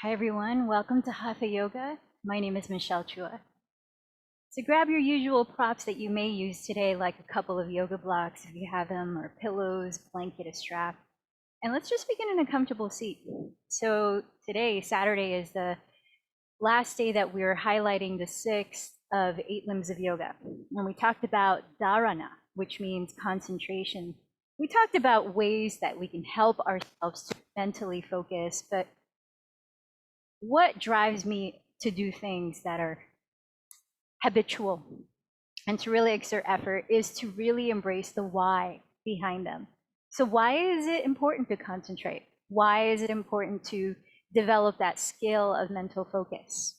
Hi everyone, welcome to Hatha Yoga. My name is Michelle Chua. So grab your usual props that you may use today, like a couple of yoga blocks if you have them, or pillows, blanket, a strap. And let's just begin in a comfortable seat. So today, Saturday, is the last day that we're highlighting the sixth of 8 limbs of yoga. And we talked about dharana, which means concentration. We talked about ways that we can help ourselves to mentally focus, but what drives me to do things that are habitual and to really exert effort is to really embrace the why behind them. So why is it important to concentrate? Why is it important to develop that skill of mental focus?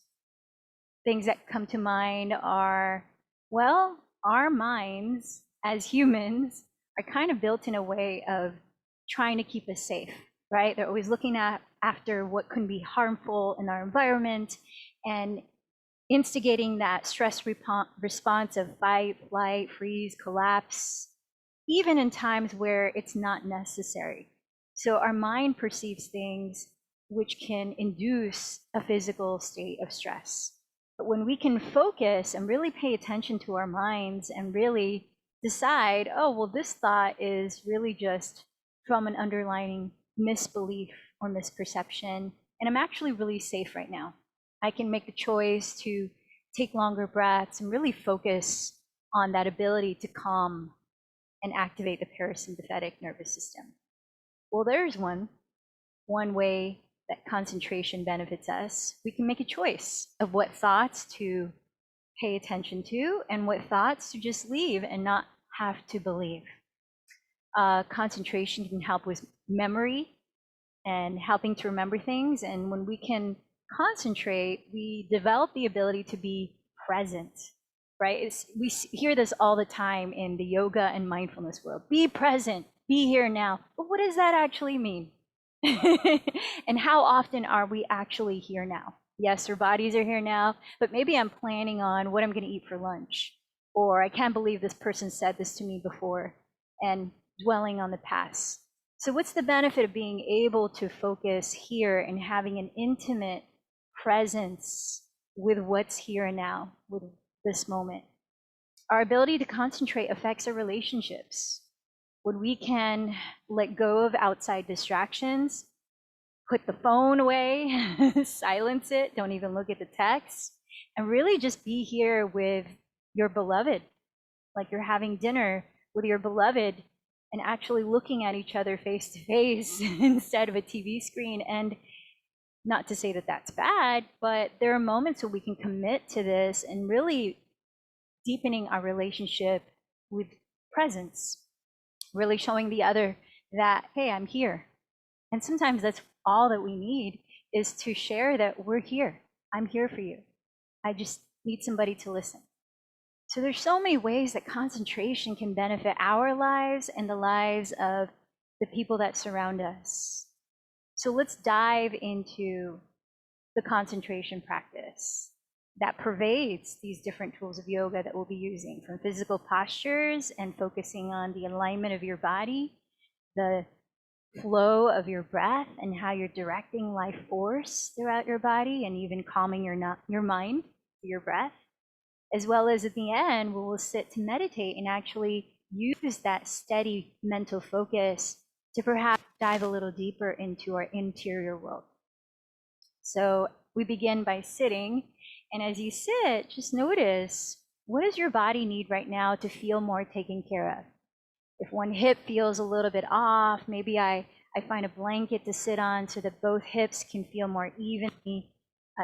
Things that come to mind are, well, our minds as humans are kind of built in a way of trying to keep us safe, right? They're always looking after what can be harmful in our environment and instigating that stress response of fight, flight, freeze, collapse, even in times where it's not necessary. So our mind perceives things which can induce a physical state of stress. But when we can focus and really pay attention to our minds and really decide, oh, well, this thought is really just from an underlying misbelief or misperception, and I'm actually really safe right now. I can make the choice to take longer breaths and really focus on that ability to calm and activate the parasympathetic nervous system. Well, there's one way that concentration benefits us. We can make a choice of what thoughts to pay attention to and what thoughts to just leave and not have to believe. Concentration can help with memory and helping to remember things. And when we can concentrate, we develop the ability to be present, right? We hear this all the time in the yoga and mindfulness world. Be present, be here now. But what does that actually mean? And how often are we actually here now? Yes, our bodies are here now, but maybe I'm planning on what I'm going to eat for lunch. Or I can't believe this person said this to me before, and dwelling on the past. So what's the benefit of being able to focus here and having an intimate presence with what's here and now, with this moment? Our ability to concentrate affects our relationships. When we can let go of outside distractions, put the phone away, silence it, don't even look at the text, and really just be here with your beloved, like you're having dinner with your beloved and actually looking at each other face to face instead of a TV screen. And not to say that that's bad, but there are moments where we can commit to this and really deepening our relationship with presence, really showing the other that, hey, I'm here. And sometimes that's all that we need, is to share that we're here. I'm here for you. I just need somebody to listen. So there's so many ways that concentration can benefit our lives and the lives of the people that surround us. So let's dive into the concentration practice that pervades these different tools of yoga that we'll be using, from physical postures and focusing on the alignment of your body, the flow of your breath and how you're directing life force throughout your body, and even calming your mind through your breath, as well as at the end, we will sit to meditate and actually use that steady mental focus to perhaps dive a little deeper into our interior world. So we begin by sitting, and as you sit, just notice, what does your body need right now to feel more taken care of? If one hip feels a little bit off, maybe I find a blanket to sit on so that both hips can feel more evenly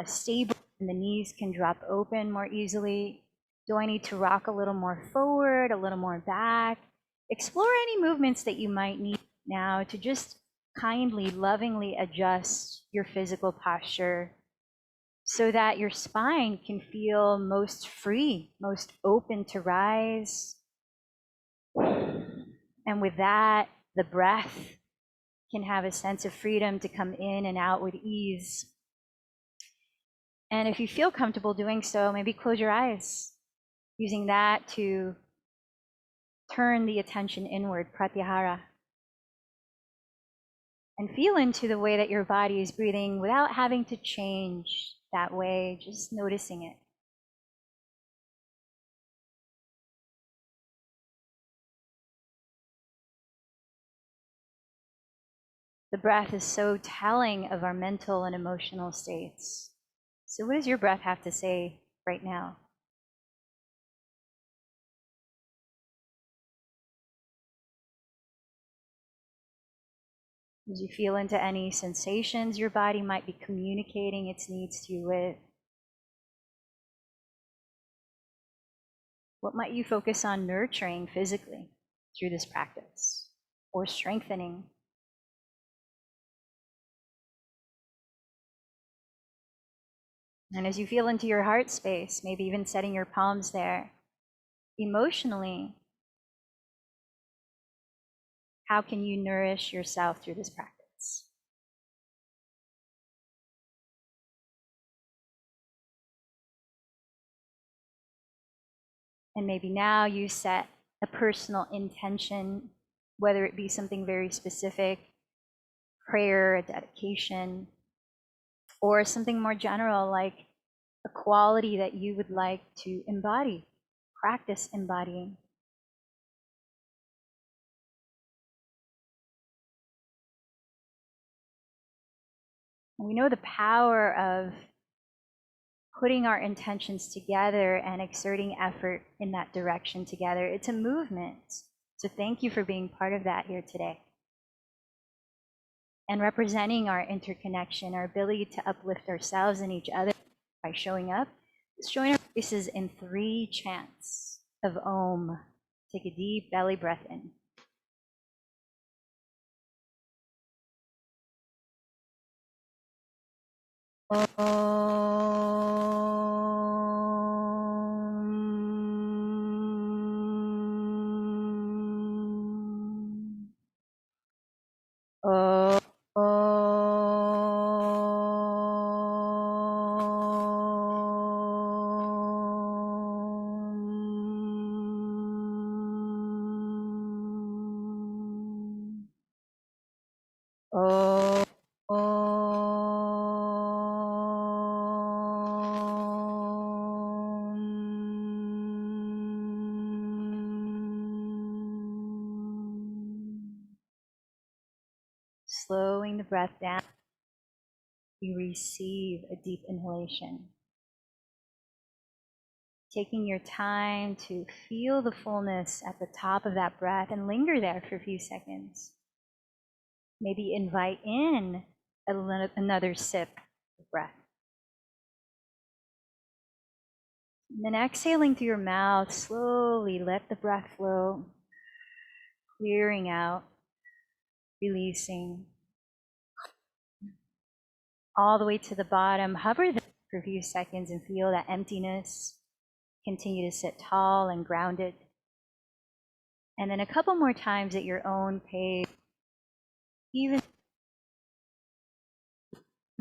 stable and the knees can drop open more easily. Do I need to rock a little more forward, a little more back? Explore any movements that you might need now to just kindly, lovingly adjust your physical posture so that your spine can feel most free, most open to rise. And with that, the breath can have a sense of freedom to come in and out with ease. And if you feel comfortable doing so, maybe close your eyes, using that to turn the attention inward, pratyahara. And feel into the way that your body is breathing without having to change that way, just noticing it. The breath is so telling of our mental and emotional states. So what does your breath have to say right now? As you feel into any sensations your body might be communicating its needs to you with, what might you focus on nurturing physically through this practice or strengthening? And as you feel into your heart space, maybe even setting your palms there, emotionally, how can you nourish yourself through this practice? And maybe now you set a personal intention, whether it be something very specific, prayer, a dedication, or something more general like a quality that you would like to embody, practice embodying. And we know the power of putting our intentions together and exerting effort in that direction together. It's a movement. So thank you for being part of that here today. And representing our interconnection, our ability to uplift ourselves and each other by showing up. Let's join our voices in 3 chants of Om. Take a deep belly breath in. Slowing the breath down, you receive a deep inhalation. Taking your time to feel the fullness at the top of that breath and linger there for a few seconds. Maybe invite in another sip of breath. And then exhaling through your mouth, slowly let the breath flow, clearing out, releasing. All the way to the bottom, hover there for a few seconds and feel that emptiness. Continue to sit tall and grounded. And then a couple more times at your own pace, even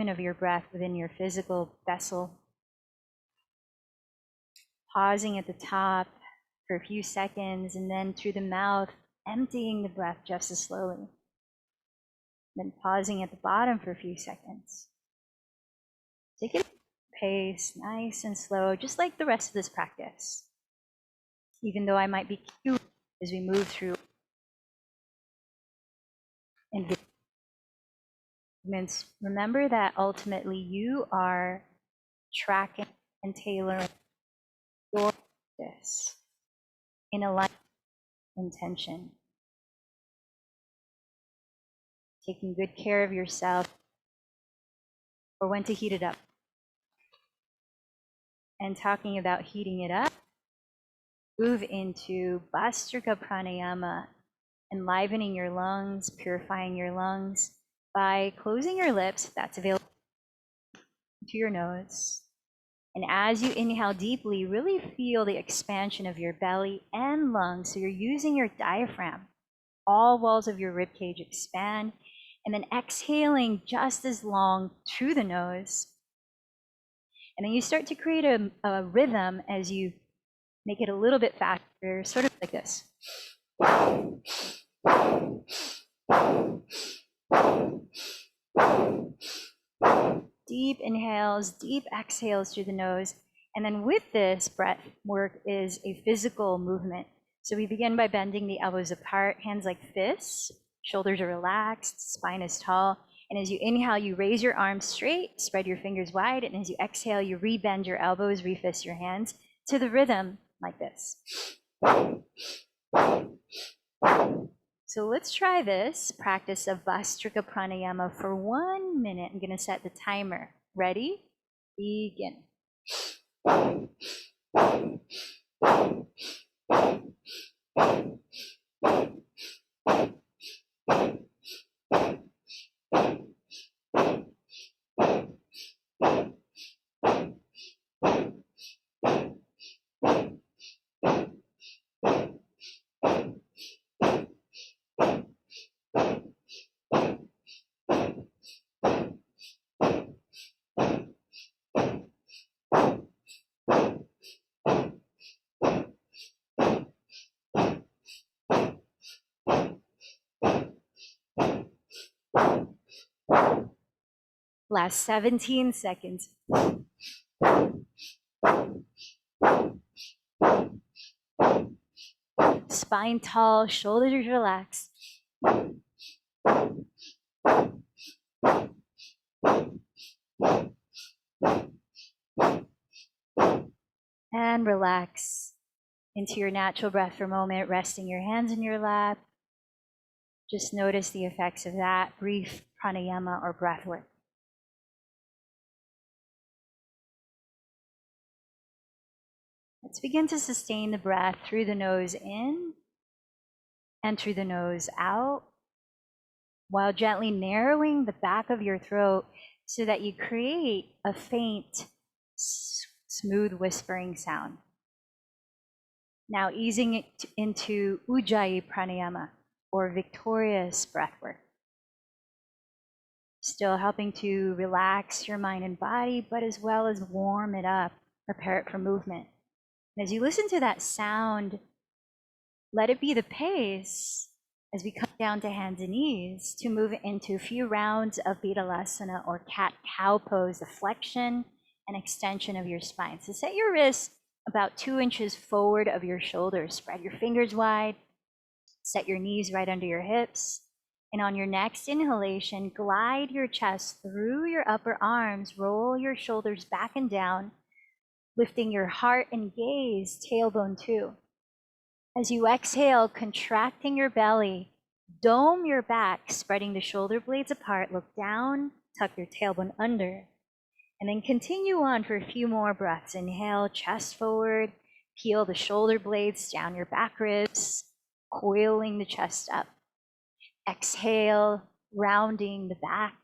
of your breath within your physical vessel. Pausing at the top for a few seconds, and then through the mouth, emptying the breath just as slowly. Then pausing at the bottom for a few seconds. Take it at a pace, nice and slow, just like the rest of this practice. Even though I might be cute as we move through movements, remember that ultimately you are tracking and tailoring your practice in alignment with intention. Taking good care of yourself, or when to heat it up. And talking about heating it up, move into Bhastrika Pranayama, enlivening your lungs, purifying your lungs by closing your lips, if that's available, to your nose. And as you inhale deeply, really feel the expansion of your belly and lungs. So you're using your diaphragm. All walls of your rib cage expand. And then exhaling just as long through the nose. And then you start to create a rhythm as you make it a little bit faster, sort of like this. Deep inhales, deep exhales through the nose. And then with this breath work is a physical movement. So we begin by bending the elbows apart, hands like fists, shoulders are relaxed, spine is tall. And as you inhale, you raise your arms straight, spread your fingers wide. And as you exhale, you rebend your elbows, refist your hands to the rhythm like this. So let's try this practice of Vastrika Pranayama for 1 minute. I'm going to set the timer. Ready? Begin. Last 17 seconds. Spine tall, shoulders relaxed. And relax into your natural breath for a moment, resting your hands in your lap. Just notice the effects of that brief pranayama or breath work. Let's begin to sustain the breath through the nose in and through the nose out, while gently narrowing the back of your throat so that you create a faint, smooth whispering sound. Now easing it into Ujjayi Pranayama, or victorious breathwork. Still helping to relax your mind and body, but as well as warm it up, prepare it for movement. And as you listen to that sound, let it be the pace as we come down to hands and knees to move into a few rounds of Betalasana or cat-cow pose, the flexion and extension of your spine. So set your wrists about 2 inches forward of your shoulders. Spread your fingers wide. Set your knees right under your hips. And on your next inhalation, glide your chest through your upper arms. Roll your shoulders back and down, lifting your heart and gaze, tailbone too. As you exhale, contracting your belly, dome your back, spreading the shoulder blades apart, look down, tuck your tailbone under, and then continue on for a few more breaths. Inhale, chest forward, peel the shoulder blades down your back ribs, coiling the chest up. Exhale, rounding the back,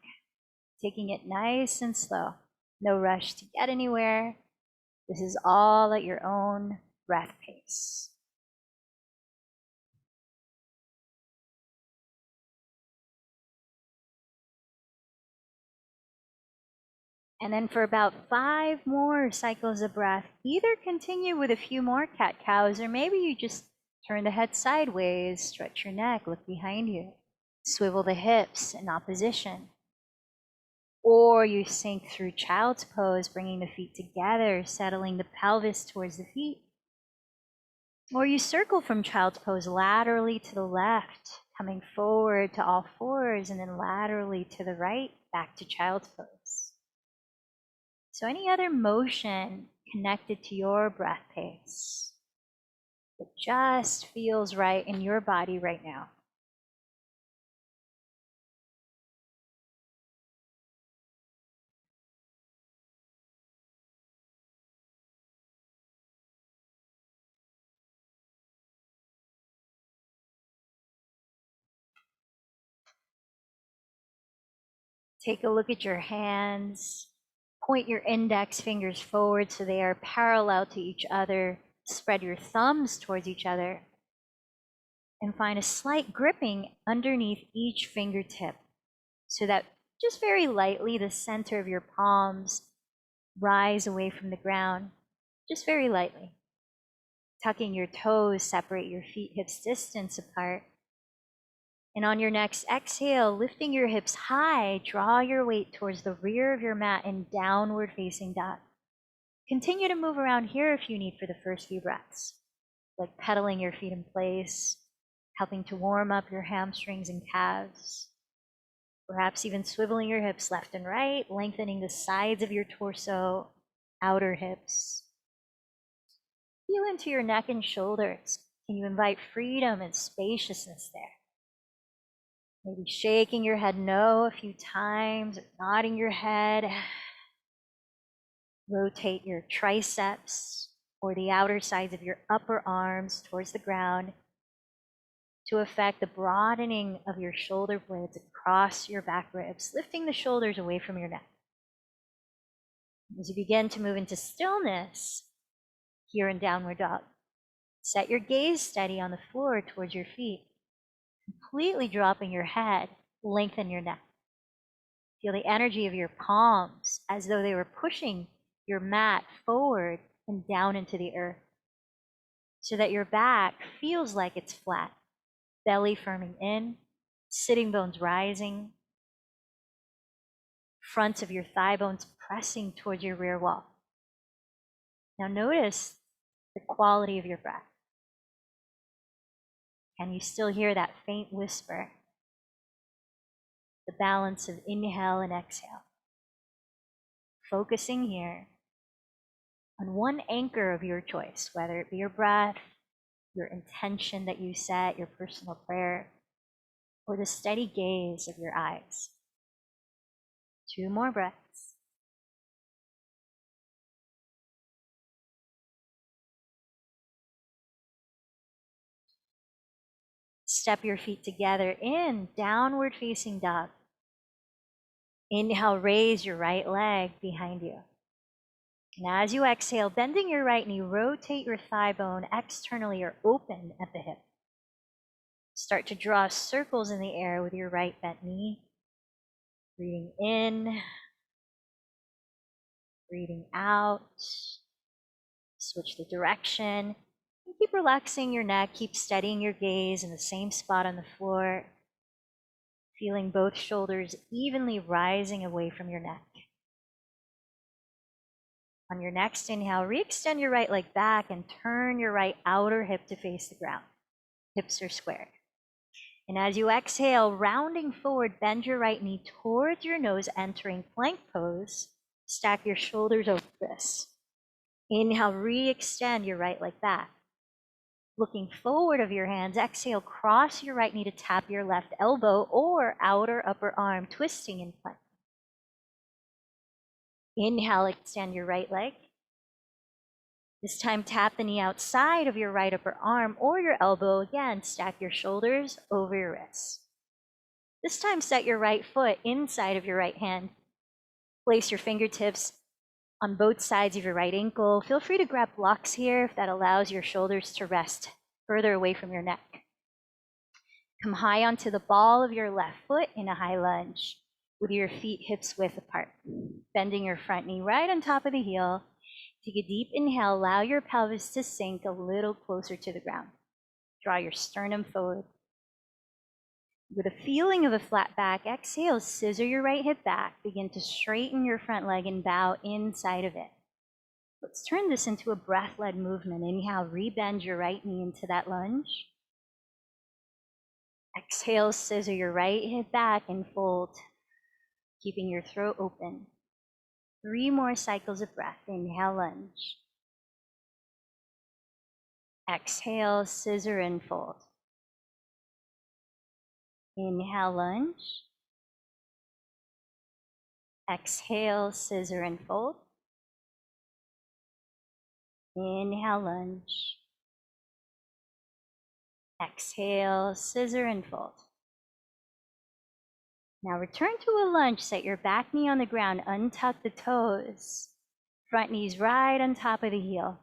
taking it nice and slow. No rush to get anywhere. This is all at your own breath pace. And then for about 5 more cycles of breath, either continue with a few more cat-cows, or maybe you just turn the head sideways, stretch your neck, look behind you, swivel the hips in opposition. Or you sink through child's pose, bringing the feet together, settling the pelvis towards the feet. Or you circle from child's pose laterally to the left, coming forward to all fours, and then laterally to the right, back to child's pose. So any other motion connected to your breath pace that just feels right in your body right now. Take a look at your hands. Point your index fingers forward so they are parallel to each other. Spread your thumbs towards each other. And find a slight gripping underneath each fingertip so that just very lightly the center of your palms rise away from the ground, just very lightly. Tucking your toes, separate your feet hips distance apart. And on your next exhale, lifting your hips high, draw your weight towards the rear of your mat in downward facing dog. Continue to move around here if you need for the first few breaths, like pedaling your feet in place, helping to warm up your hamstrings and calves. Perhaps even swiveling your hips left and right, lengthening the sides of your torso, outer hips. Feel into your neck and shoulders. Can you invite freedom and spaciousness there? Maybe shaking your head no a few times, or nodding your head. Rotate your triceps or the outer sides of your upper arms towards the ground to affect the broadening of your shoulder blades across your back ribs, lifting the shoulders away from your neck. As you begin to move into stillness here in downward dog, set your gaze steady on the floor towards your feet, completely dropping your head, lengthen your neck. Feel the energy of your palms as though they were pushing your mat forward and down into the earth, so that your back feels like it's flat, belly firming in, sitting bones rising, fronts of your thigh bones pressing towards your rear wall. Now notice the quality of your breath. Can you still hear that faint whisper? The balance of inhale and exhale. Focusing here on one anchor of your choice, whether it be your breath, your intention that you set, your personal prayer, or the steady gaze of your eyes. 2 more breaths. Step your feet together in downward facing dog. Inhale, raise your right leg behind you. And as you exhale, bending your right knee, rotate your thigh bone externally or open at the hip. Start to draw circles in the air with your right bent knee. Breathing in, breathing out. Switch the direction. And keep relaxing your neck, keep steadying your gaze in the same spot on the floor. Feeling both shoulders evenly rising away from your neck. On your next inhale, re-extend your right leg back and turn your right outer hip to face the ground. Hips are squared. And as you exhale, rounding forward, bend your right knee towards your nose, entering plank pose. Stack your shoulders over this. Inhale, re-extend your right leg back. Looking forward of your hands, exhale, cross your right knee to tap your left elbow or outer upper arm, twisting in plank. Inhale, extend your right leg. This time, tap the knee outside of your right upper arm or your elbow. Again, stack your shoulders over your wrists. This time, set your right foot inside of your right hand. Place your fingertips on both sides of your right ankle. Feel free to grab blocks here if that allows your shoulders to rest further away from your neck. Come high onto the ball of your left foot in a high lunge with your feet hips width apart. Bending your front knee right on top of the heel. Take a deep inhale, allow your pelvis to sink a little closer to the ground. Draw your sternum forward. With a feeling of a flat back, exhale, scissor your right hip back. Begin to straighten your front leg and bow inside of it. Let's turn this into a breath-led movement. Inhale, rebend your right knee into that lunge. Exhale, scissor your right hip back and fold, keeping your throat open. 3 more cycles of breath. Inhale, lunge. Exhale, scissor and fold. Inhale, lunge. Exhale, scissor and fold. Inhale, lunge. Exhale, scissor and fold. Now return to a lunge. Set your back knee on the ground. Untuck the toes. Front knee's right on top of the heel.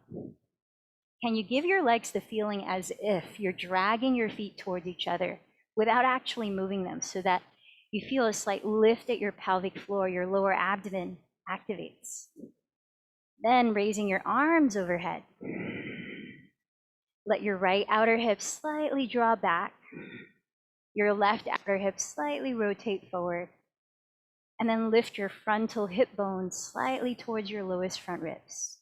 Can you give your legs the feeling as if you're dragging your feet towards each other without actually moving them, so that you feel a slight lift at your pelvic floor, your lower abdomen activates. Then raising your arms overhead. Let your right outer hip slightly draw back. Your left outer hip slightly rotate forward. And then lift your frontal hip bones slightly towards your lowest front ribs.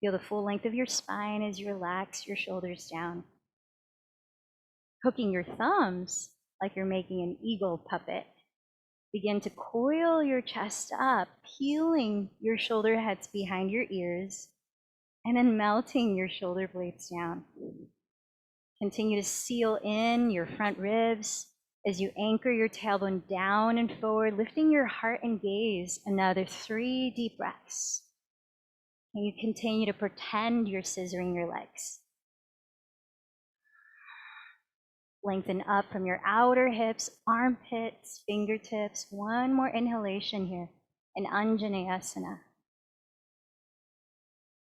Feel the full length of your spine as you relax your shoulders down. Hooking your thumbs like you're making an eagle puppet. Begin to coil your chest up, peeling your shoulder heads behind your ears, and then melting your shoulder blades down. Continue to seal in your front ribs as you anchor your tailbone down and forward, lifting your heart and gaze. Another 3 deep breaths. And you continue to pretend you're scissoring your legs. Lengthen up from your outer hips, armpits, fingertips. One more inhalation here, an Anjaneyasana.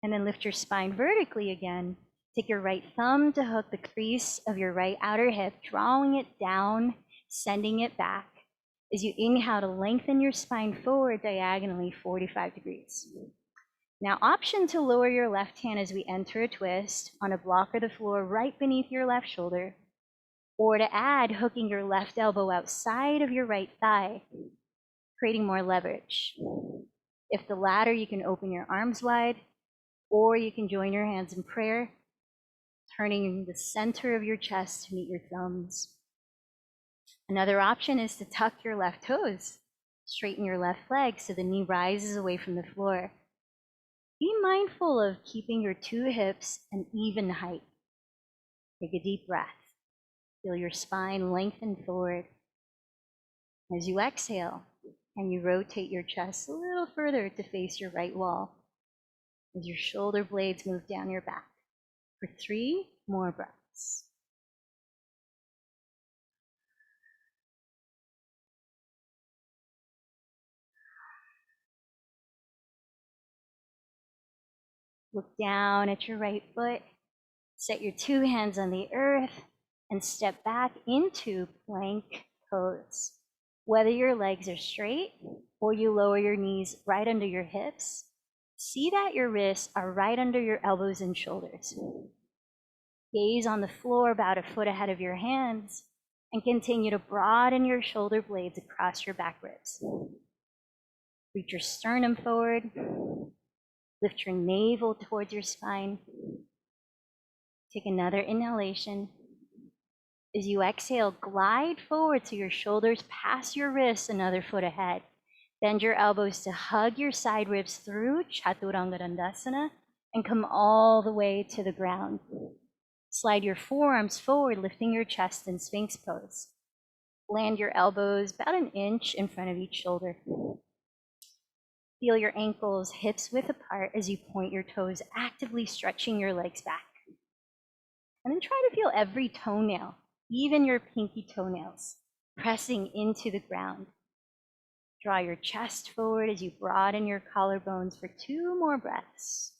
And then lift your spine vertically again. Take your right thumb to hook the crease of your right outer hip, drawing it down, sending it back. As you inhale to lengthen your spine forward diagonally 45 degrees. Now, option to lower your left hand as we enter a twist on a block or the floor right beneath your left shoulder, or to add hooking your left elbow outside of your right thigh, creating more leverage. If the latter, you can open your arms wide, or you can join your hands in prayer, turning the center of your chest to meet your thumbs. Another option is to tuck your left toes, straighten your left leg so the knee rises away from the floor. Be mindful of keeping your 2 hips an even height. Take a deep breath. Feel your spine lengthen forward. As you exhale, and you rotate your chest a little further to face your right wall, as your shoulder blades move down your back for 3 more breaths. Look down at your right foot, set your 2 hands on the earth, and step back into plank pose. Whether your legs are straight or you lower your knees right under your hips, see that your wrists are right under your elbows and shoulders. Gaze on the floor about a foot ahead of your hands, and continue to broaden your shoulder blades across your back ribs. Reach your sternum forward. Lift your navel towards your spine. Take another inhalation. As you exhale, glide forward so your shoulders pass your wrists another foot ahead. Bend your elbows to hug your side ribs through Chaturanga Dandasana and come all the way to the ground. Slide your forearms forward, lifting your chest in Sphinx pose. Land your elbows about an inch in front of each shoulder. Feel your ankles hips width apart as you point your toes, actively stretching your legs back. And then try to feel every toenail, even your pinky toenails, pressing into the ground. Draw your chest forward as you broaden your collarbones for 2 more breaths.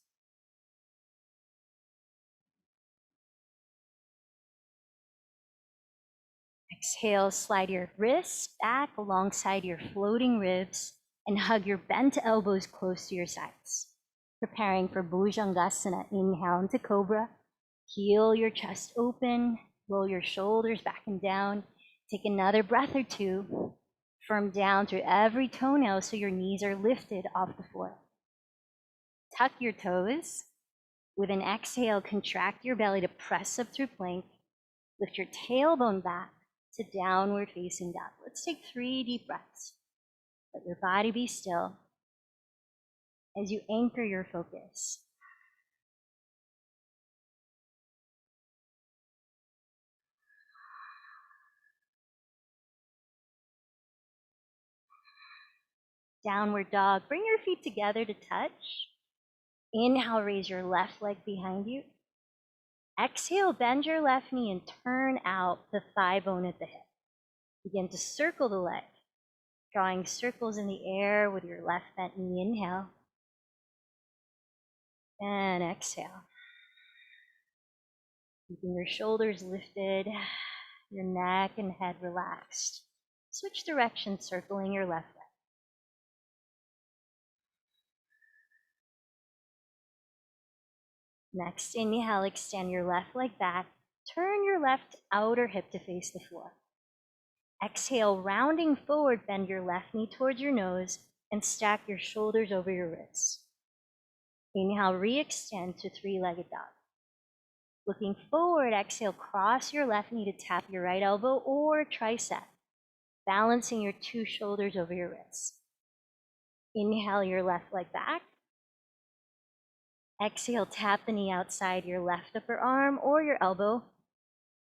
Exhale, slide your wrists back alongside your floating ribs and hug your bent elbows close to your sides. Preparing for Bhujangasana. Inhale into Cobra. Heel your chest open, roll your shoulders back and down. Take another breath or 2. Firm down through every toenail so your knees are lifted off the floor. Tuck your toes. With an exhale, contract your belly to press up through plank. Lift your tailbone back to downward facing dog. Let's take 3 deep breaths. Let your body be still as you anchor your focus. Downward dog. Bring your feet together to touch. Inhale, raise your left leg behind you. Exhale, bend your left knee and turn out the thigh bone at the hip. Begin to circle the leg, drawing circles in the air with your left bent knee. Inhale. And exhale. Keeping your shoulders lifted, your neck and head relaxed. Switch directions, circling your left leg. Next, inhale, extend your left leg back. Turn your left outer hip to face the floor. Exhale, rounding forward, bend your left knee towards your nose and stack your shoulders over your wrists. Inhale, re-extend to three-legged dog. Looking forward, exhale, cross your left knee to tap your right elbow or tricep, balancing your two shoulders over your wrists. Inhale your left leg back. Exhale, tap the knee outside your left upper arm or your elbow,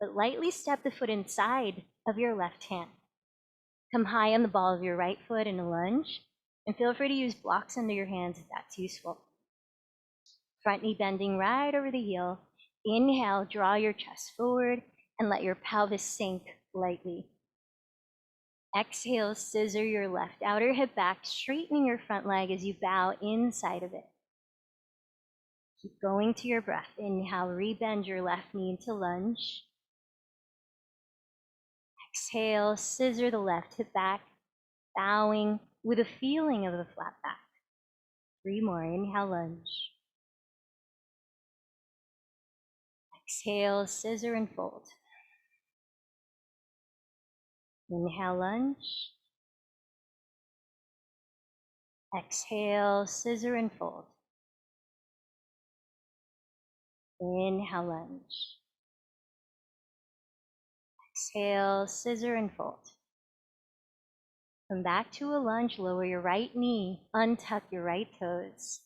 but lightly step the foot inside of your left hand. Come high on the ball of your right foot in a lunge, and feel free to use blocks under your hands if that's useful. Front knee bending right over the heel. Inhale, draw your chest forward and let your pelvis sink lightly. Exhale, scissor your left outer hip back, straightening your front leg as you bow inside of it. Keep going to your breath. Inhale, rebend your left knee into lunge. Exhale, scissor the left hip back, bowing with a feeling of a flat back. 3 more. Inhale, lunge. Exhale, scissor and fold. Inhale, lunge. Exhale, scissor and fold. Inhale, lunge. Exhale, scissor and fold. Come back to a lunge, lower your right knee, untuck your right toes.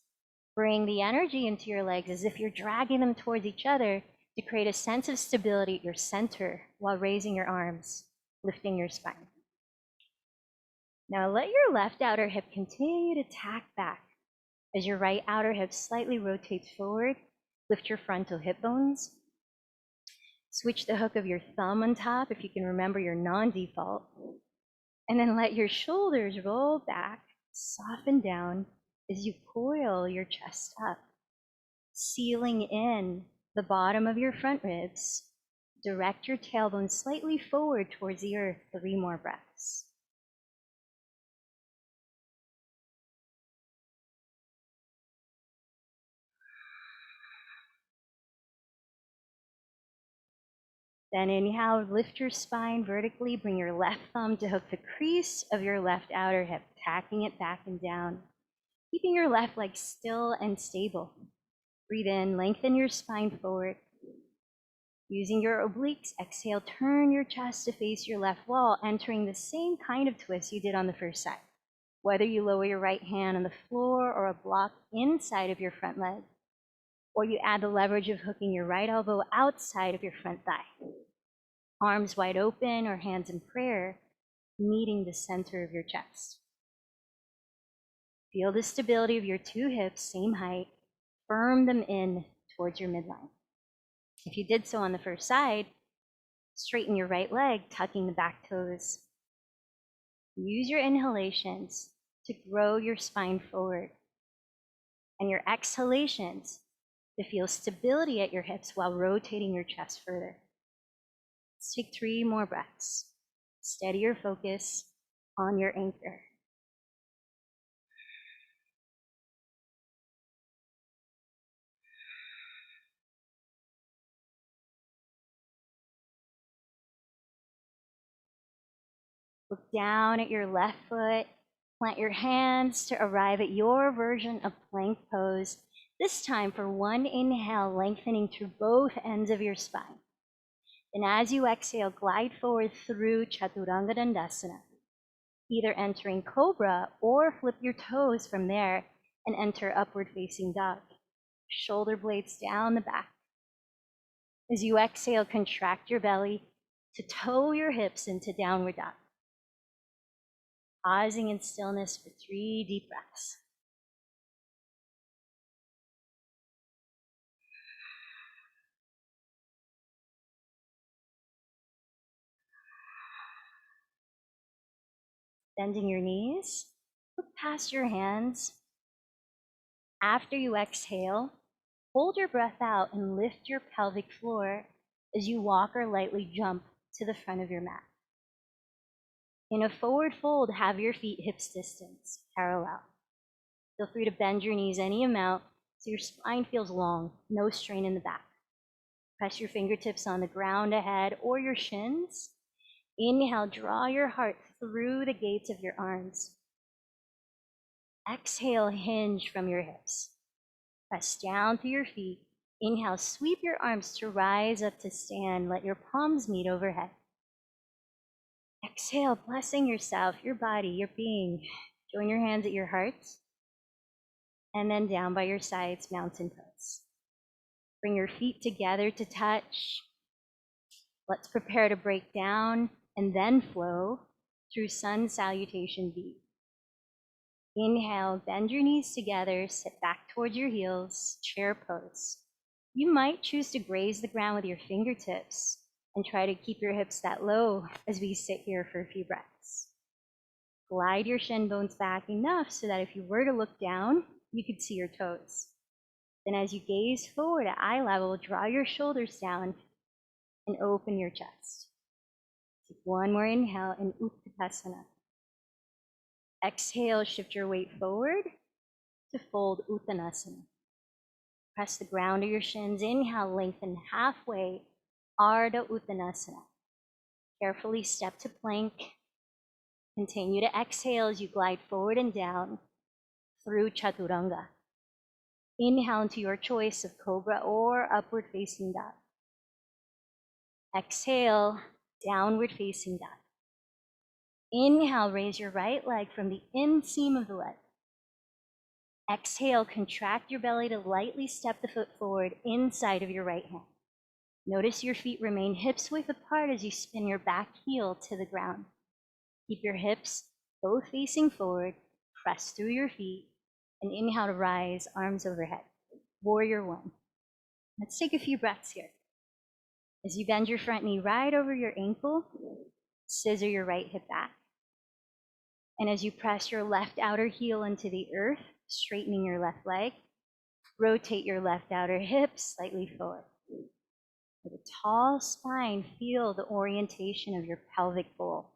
Bring the energy into your legs as if you're dragging them towards each other to create a sense of stability at your center while raising your arms, lifting your spine. Now let your left outer hip continue to tack back as your right outer hip slightly rotates forward. Lift your frontal hip bones. Switch the hook of your thumb on top if you can remember your non-default. And then let your shoulders roll back, soften down as you coil your chest up, sealing in the bottom of your front ribs. Direct your tailbone slightly forward towards the earth. 3 more breaths. Then inhale, lift your spine vertically, bring your left thumb to hook the crease of your left outer hip, tacking it back and down, keeping your left leg still and stable. Breathe in, lengthen your spine forward. Using your obliques, exhale, turn your chest to face your left wall, entering the same kind of twist you did on the first side. Whether you lower your right hand on the floor or a block inside of your front leg, or you add the leverage of hooking your right elbow outside of your front thigh. Arms wide open or hands in prayer, meeting the center of your chest. Feel the stability of your 2 hips, same height. Firm them in towards your midline. If you did so on the first side, straighten your right leg, tucking the back toes. Use your inhalations to grow your spine forward, and your exhalations to feel stability at your hips while rotating your chest further. Let's take 3 more breaths. Steady your focus on your anchor. Look down at your left foot. Plant your hands to arrive at your version of plank pose. This time for 1 inhale, lengthening through both ends of your spine. And as you exhale, glide forward through Chaturanga Dandasana, either entering Cobra or flip your toes from there and enter Upward Facing Dog. Shoulder blades down the back. As you exhale, contract your belly to toe your hips into Downward Dog. Pausing in stillness for 3 deep breaths. Bending your knees, look past your hands. After you exhale, hold your breath out and lift your pelvic floor as you walk or lightly jump to the front of your mat. In a forward fold, have your feet hips distance, parallel. Feel free to bend your knees any amount so your spine feels long, no strain in the back. Press your fingertips on the ground ahead or your shins, Inhale, draw your heart through the gates of your arms. Exhale, hinge from your hips. Press down through your feet. Inhale, sweep your arms to rise up to stand. Let your palms meet overhead. Exhale, blessing yourself, your body, your being. Join your hands at your hearts. And then down by your sides, mountain pose. Bring your feet together to touch. Let's prepare to break down and then flow through sun salutation V. Inhale, bend your knees together, sit back towards your heels, chair pose. You might choose to graze the ground with your fingertips and try to keep your hips that low as we sit here for a few breaths. Glide your shin bones back enough so that if you were to look down, you could see your toes. Then as you gaze forward at eye level, draw your shoulders down and open your chest. Take one more inhale in Utkatasana. Exhale, shift your weight forward to fold Uttanasana. Press the ground of your shins. Inhale, lengthen halfway, Ardha Uttanasana. Carefully step to plank. Continue to exhale as you glide forward and down through Chaturanga. Inhale into your choice of Cobra or Upward Facing Dog. Exhale, Downward Facing Dog. Inhale, raise your right leg from the inseam of the leg. Exhale, contract your belly to lightly step the foot forward inside of your right hand. Notice your feet remain hips width apart as you spin your back heel to the ground. Keep your hips both facing forward, press through your feet, and inhale to rise, arms overhead. Warrior One. Let's take a few breaths here. As you bend your front knee right over your ankle, scissor your right hip back. And as you press your left outer heel into the earth, straightening your left leg, rotate your left outer hip slightly forward. With a tall spine, feel the orientation of your pelvic bowl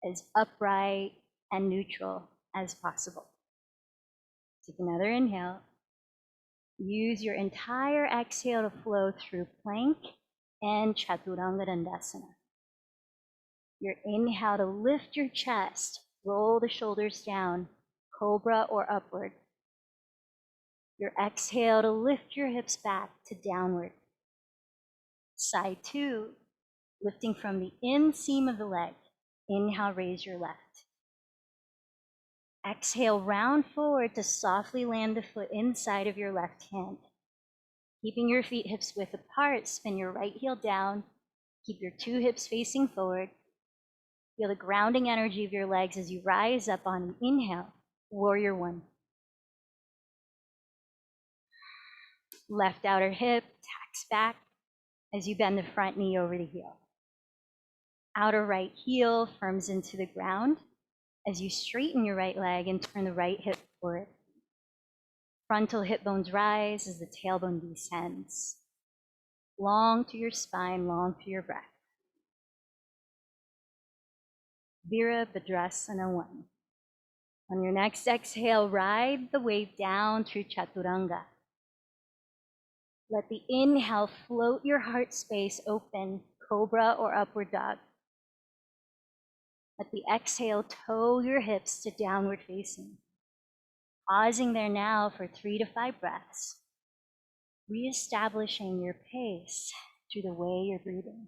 as upright and neutral as possible. Take another inhale. Use your entire exhale to flow through plank and Chaturanga Dandasana. Your inhale to lift your chest, roll the shoulders down, Cobra or upward. Your exhale to lift your hips back to downward. Side two, lifting from the inseam of the leg. Inhale, raise your left. Exhale, round forward to softly land the foot inside of your left hand. Keeping your feet hips width apart, spin your right heel down. Keep your two hips facing forward. Feel the grounding energy of your legs as you rise up on an inhale, Warrior One. Left outer hip tacks back as you bend the front knee over the heel. Outer right heel firms into the ground as you straighten your right leg and turn the right hip forward. Frontal hip bones rise as the tailbone descends. Long through your spine, long through your breath. Virabhadrasana 1. On your next exhale, ride the wave down through Chaturanga. Let the inhale float your heart space open, Cobra or Upward Dog. Let the exhale toe your hips to downward facing. Pausing there now for 3 to 5 breaths. Reestablishing your pace through the way you're breathing.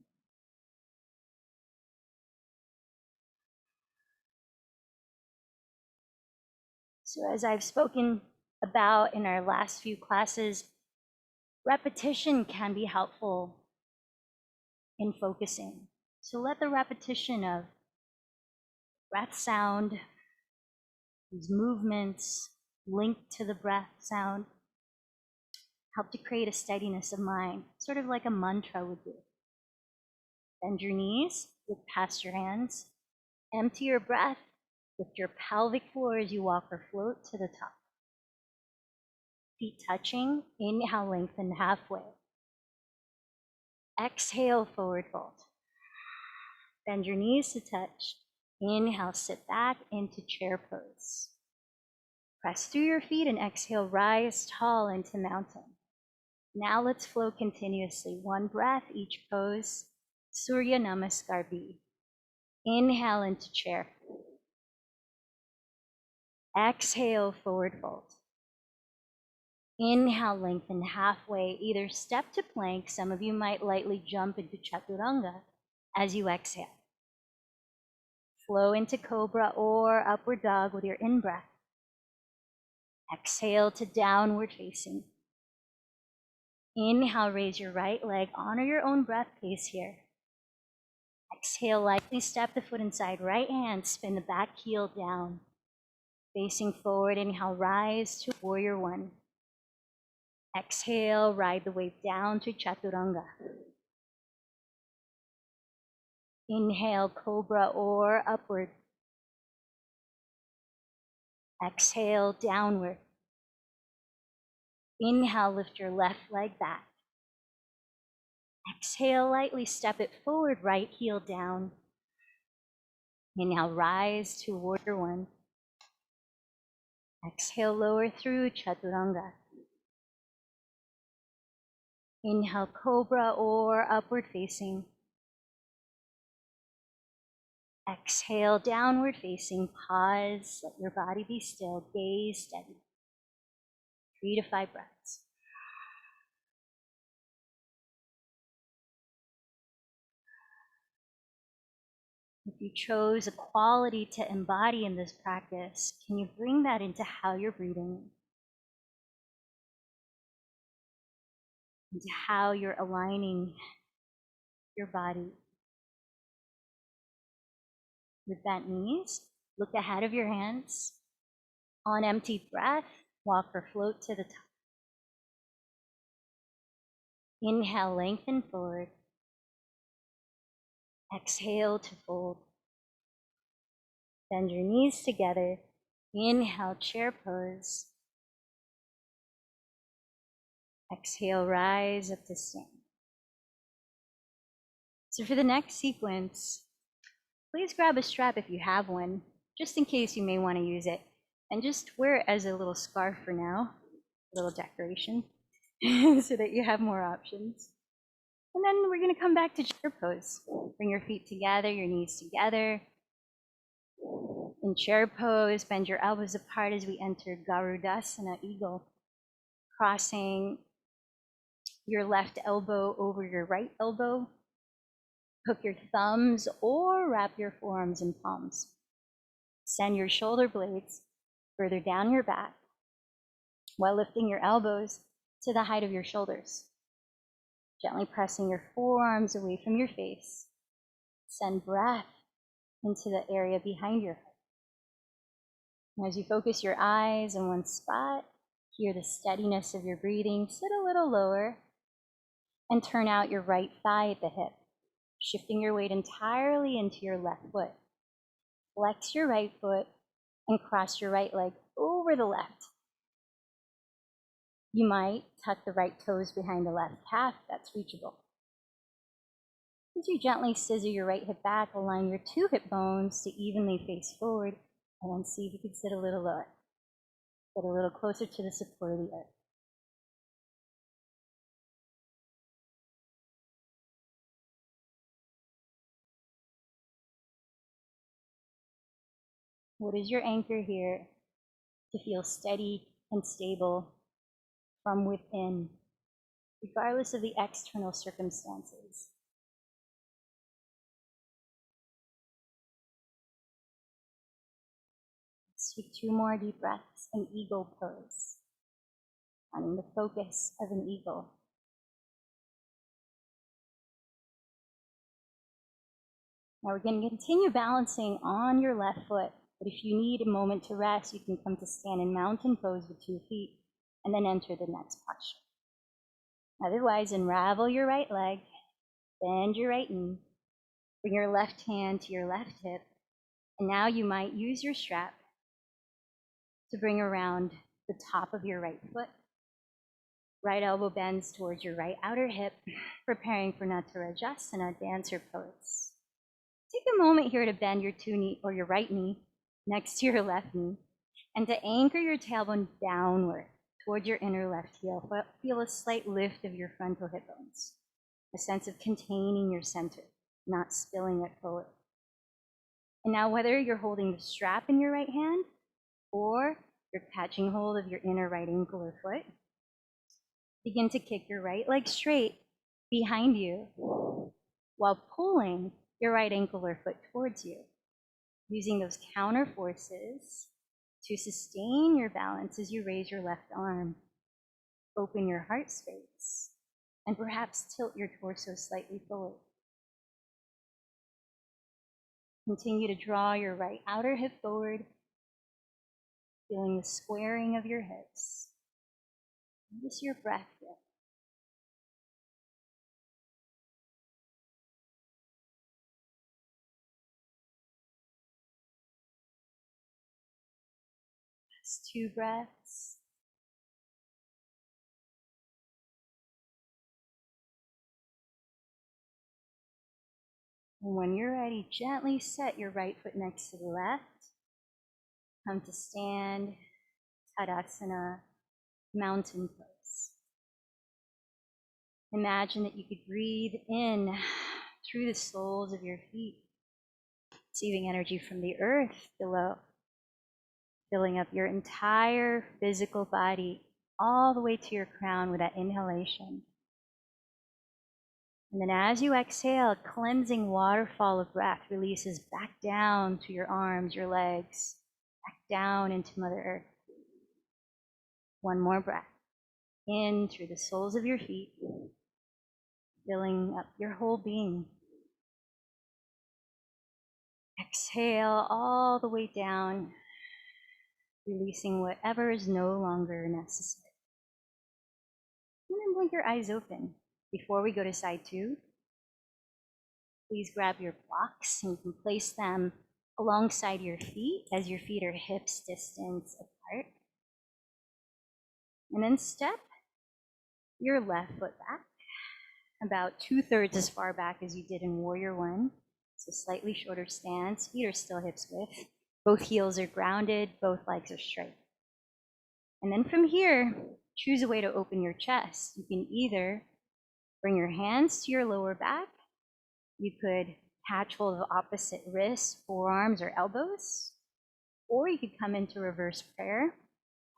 So as I've spoken about in our last few classes, repetition can be helpful in focusing. So let the repetition of breath sound, these movements linked to the breath sound, help to create a steadiness of mind, sort of like a mantra would do. Bend your knees, look past your hands, empty your breath, lift your pelvic floor as you walk or float to the top. Feet touching, inhale, lengthen halfway. Exhale, forward fold. Bend your knees to touch. Inhale, sit back into chair pose. Press through your feet and exhale, rise tall into mountain. Now let's flow continuously. One breath, each pose. Surya Namaskar V. Inhale into chair. Exhale, forward fold. Inhale, lengthen halfway, either step to plank. Some of you might lightly jump into chaturanga as you exhale. Flow into cobra or upward dog with your in-breath. Exhale to downward facing. Inhale, raise your right leg. Honor your own breath pace here. Exhale, lightly step the foot inside. Right hand, spin the back heel down. Facing forward, inhale, rise to warrior one. Exhale, ride the wave down to chaturanga. Inhale, cobra or upward. Exhale, downward. Inhale, lift your left leg back. Exhale, lightly step it forward, right heel down. Inhale, rise to warrior one. Exhale, lower through chaturanga. Inhale, cobra or upward facing. Exhale, downward facing. Pause, let your body be still. Gaze steady. 3 to 5 breaths. If you chose a quality to embody in this practice, can you bring that into how you're breathing? Into how you're aligning your body? With bent knees, look ahead of your hands. On empty breath, walk or float to the top. Inhale, lengthen forward. Exhale to fold. Bend your knees together. Inhale, chair pose. Exhale, rise up to stand. So for the next sequence, please grab a strap if you have one, just in case you may want to use it. And just wear it as a little scarf for now, a little decoration, so that you have more options. And then we're going to come back to chair pose. Bring your feet together, your knees together. In chair pose, bend your elbows apart as we enter Garudasana, eagle. Crossing your left elbow over your right elbow. Hook your thumbs or wrap your forearms in palms. Send your shoulder blades further down your back while lifting your elbows to the height of your shoulders. Gently pressing your forearms away from your face. Send breath into the area behind your head. And as you focus your eyes in one spot, hear the steadiness of your breathing. Sit a little lower and turn out your right thigh at the hip, shifting your weight entirely into your left foot. Flex your right foot and cross your right leg over the left. You might tuck the right toes behind the left calf. That's reachable. As you gently scissor your right hip back, align your 2 hip bones to evenly face forward, and then see if you can sit a little lower. Get a little closer to the support of the earth. What is your anchor here to feel steady and stable from within, regardless of the external circumstances? Let's take 2 more deep breaths in eagle pose, finding the focus of an eagle. Now we're going to continue balancing on your left foot, but if you need a moment to rest, you can come to stand in mountain pose with 2 feet and then enter the next posture. Otherwise, unravel your right leg, bend your right knee, bring your left hand to your left hip, and now you might use your strap to bring around the top of your right foot. Right elbow bends towards your right outer hip, preparing for Natarajasana, dancer pose. Take a moment here to bend your 2 knee or your right knee next to your left knee, and to anchor your tailbone downward towards your inner left heel. Feel a slight lift of your frontal hip bones, a sense of containing your center, not spilling it forward. And now whether you're holding the strap in your right hand or you're catching hold of your inner right ankle or foot, begin to kick your right leg straight behind you while pulling your right ankle or foot towards you, using those counter forces to sustain your balance as you raise your left arm. Open your heart space and perhaps tilt your torso slightly forward. Continue to draw your right outer hip forward, feeling the squaring of your hips. Notice your breath here. Last 2 breaths. And when you're ready, gently set your right foot next to the left. Come to stand, Tadasana, mountain pose. Imagine that you could breathe in through the soles of your feet, receiving energy from the earth below, filling up your entire physical body all the way to your crown with that inhalation. And then as you exhale, a cleansing waterfall of breath releases back down to your arms, your legs, back down into Mother Earth. One more breath. In through the soles of your feet, filling up your whole being. Exhale all the way down, releasing whatever is no longer necessary. And then blink your eyes open. Before we go to side 2, please grab your blocks and you can place them alongside your feet as your feet are hips distance apart. And then step your left foot back, about 2/3 as far back as you did in Warrior 1. So slightly shorter stance, feet are still hips width. Both heels are grounded, both legs are straight. And then from here, choose a way to open your chest. You can either bring your hands to your lower back. You could catch hold of opposite wrists, forearms, or elbows. Or you could come into reverse prayer,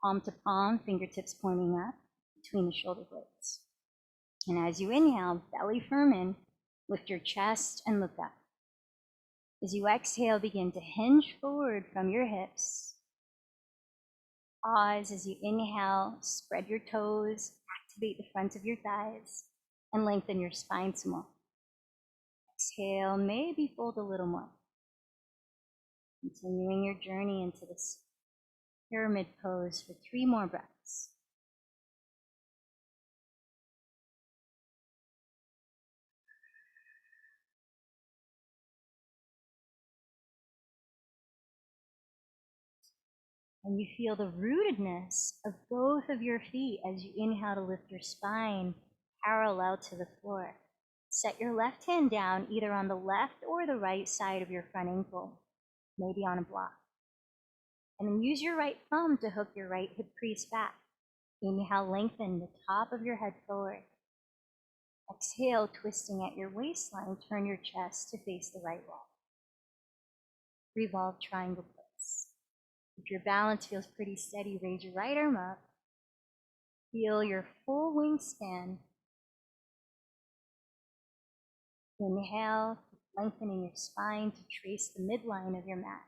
palm to palm, fingertips pointing up between the shoulder blades. And as you inhale, belly firm in, lift your chest and look up. As you exhale, begin to hinge forward from your hips. Pause as you inhale, spread your toes, activate the front of your thighs, and lengthen your spine some more. Exhale, maybe fold a little more. Continuing your journey into this pyramid pose for 3 more breaths. And you feel the rootedness of both of your feet as you inhale to lift your spine parallel to the floor. Set your left hand down either on the left or the right side of your front ankle, maybe on a block. And then use your right thumb to hook your right hip crease back. Inhale, lengthen the top of your head forward. Exhale, twisting at your waistline, turn your chest to face the right wall. Revolve triangle pose. If your balance feels pretty steady, raise your right arm up. Feel your full wingspan. Inhale, lengthening your spine to trace the midline of your mat.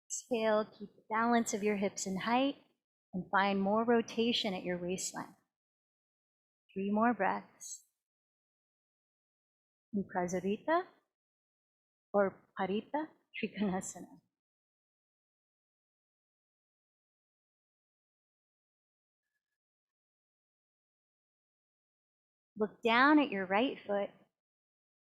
Exhale, keep the balance of your hips in height and find more rotation at your waistline. 3 more breaths. In Prasarita or Parita Trikonasana. Look down at your right foot.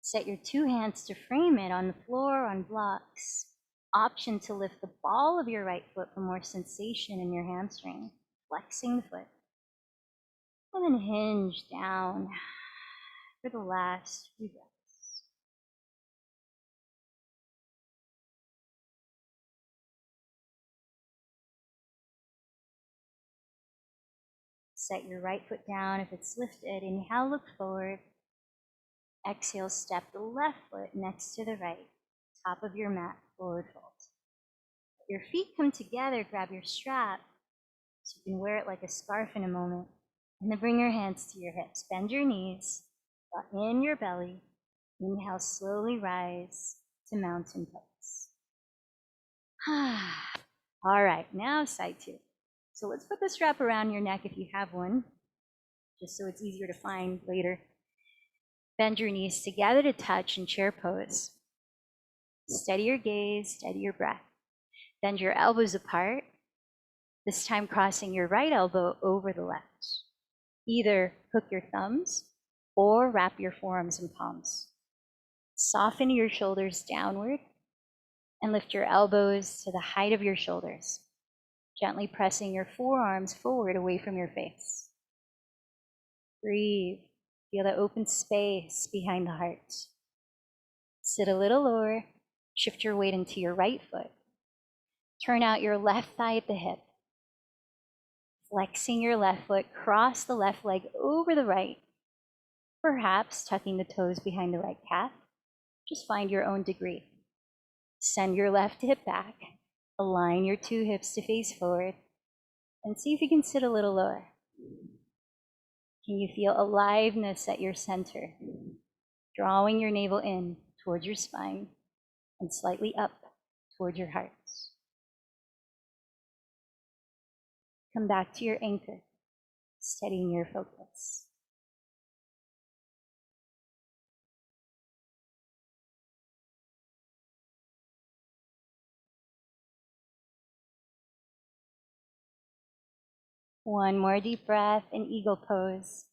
Set your 2 hands to frame it on the floor on blocks. Option to lift the ball of your right foot for more sensation in your hamstring, flexing the foot. And then hinge down for the last few breaths. Set your right foot down if it's lifted. Inhale, look forward. Exhale, step the left foot next to the right. top of your mat, forward fold. Your feet come together, grab your strap, so you can wear it like a scarf in a moment. And then bring your hands to your hips. Bend your knees, draw in your belly. Inhale, slowly rise to mountain pose. All right, now side two. So let's put the strap around your neck if you have one, just so it's easier to find later. Bend your knees together to touch in chair pose. Steady your gaze, steady your breath. Bend your elbows apart, this time crossing your right elbow over the left. Either hook your thumbs or wrap your forearms and palms. Soften your shoulders downward and lift your elbows to the height of your shoulders, gently pressing your forearms forward away from your face. Breathe. Feel the open space behind the heart. Sit a little lower. Shift your weight into your right foot. Turn out your left thigh at the hip. Flexing your left foot, cross the left leg over the right, perhaps tucking the toes behind the right calf. Just find your own degree. Send your left hip back. Align your two hips to face forward. And see if you can sit a little lower. Can you feel aliveness at your center? Drawing your navel in towards your spine and slightly up towards your heart. Come back to your anchor, steadying your focus. One more deep breath in eagle pose.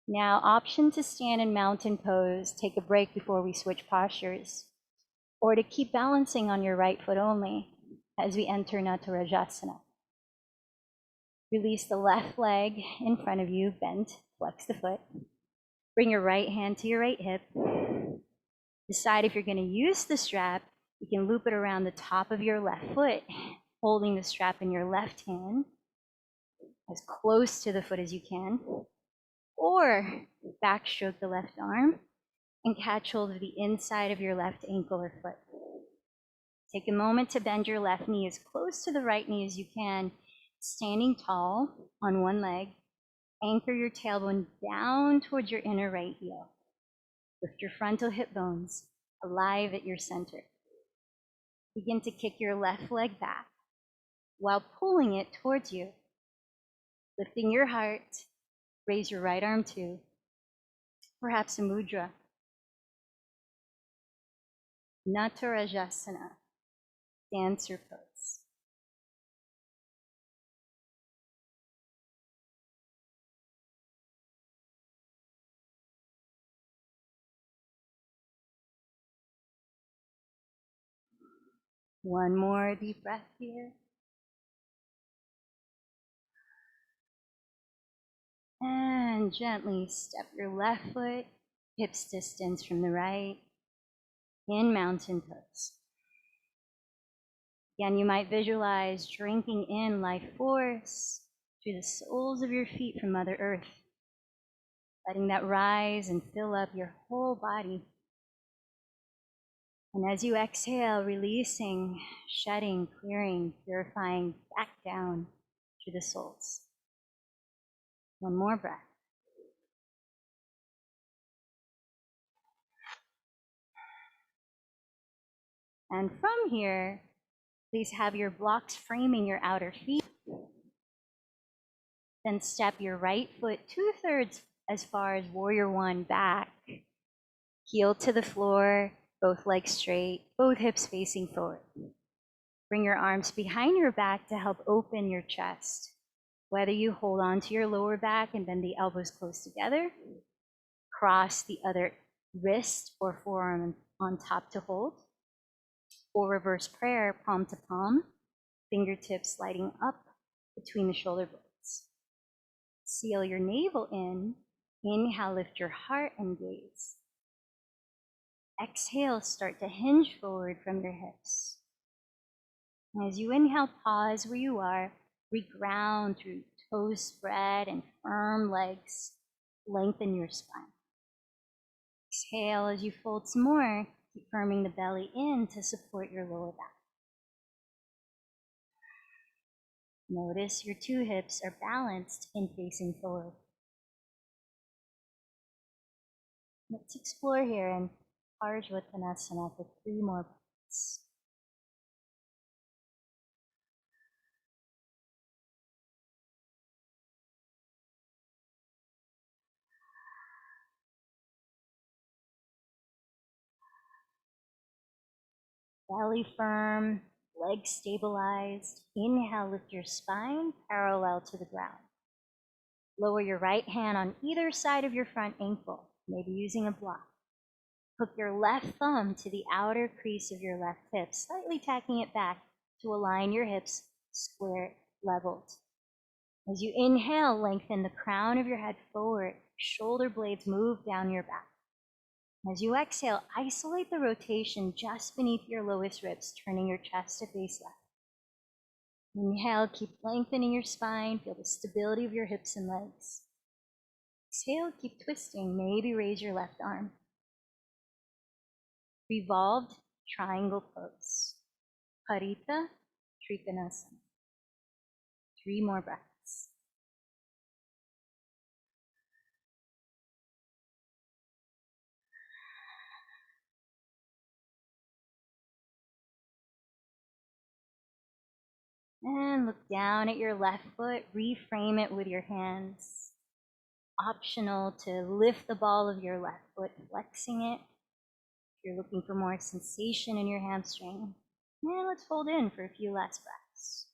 Now, option to stand in mountain pose, take a break before we switch postures, or to keep balancing on your right foot only as we enter Natarajasana. Release the left leg in front of you, bend, flex the foot. Bring your right hand to your right hip. Decide if you're going to use the strap, you can loop it around the top of your left foot, holding the strap in your left hand as close to the foot as you can, or backstroke the left arm and catch hold of the inside of your left ankle or foot. Take a moment to bend your left knee as close to the right knee as you can, standing tall on one leg. Anchor your tailbone down towards your inner right heel. Lift your frontal hip bones, alive at your center. Begin to kick your left leg back while pulling it towards you. Lifting your heart, raise your right arm too. Perhaps a mudra. Natarajasana, dancer pose. One more deep breath here. And gently step your left foot, hips distance from the right, in mountain pose. Again, you might visualize drinking in life force through the soles of your feet from Mother Earth, letting that rise and fill up your whole body. And as you exhale, releasing, shedding, clearing, purifying back down to the soles. One more breath. And from here, please have your blocks framing your outer feet. Then step your right foot 2/3 as far as warrior one back. Heel to the floor, both legs straight, both hips facing forward. Bring your arms behind your back to help open your chest. Whether you hold on to your lower back and bend the elbows close together, cross the other wrist or forearm on top to hold, or reverse prayer, palm to palm, fingertips sliding up between the shoulder blades. Seal your navel in. Inhale, lift your heart and gaze. Exhale, start to hinge forward from your hips. As you inhale, pause where you are, reground through toes spread and firm legs. Lengthen your spine. Exhale as you fold some more. Keep firming the belly in to support your lower back. Notice your two hips are balanced and facing forward. Let's explore here in Parsvottanasana for 3 more breaths. Belly firm, legs stabilized. Inhale, lift your spine parallel to the ground. Lower your right hand on either side of your front ankle, maybe using a block. Hook your left thumb to the outer crease of your left hip, slightly tacking it back to align your hips square leveled. As you inhale, lengthen the crown of your head forward, shoulder blades move down your back. As you exhale, isolate the rotation just beneath your lowest ribs, turning your chest to face left. Inhale, keep lengthening your spine, feel the stability of your hips and legs. Exhale, keep twisting, maybe raise your left arm. Revolved triangle pose. Parita Trikonasana. 3 more breaths. And look down at your left foot, reframe it with your hands. Optional to lift the ball of your left foot, flexing it. If you're looking for more sensation in your hamstring, and let's fold in for a few last breaths.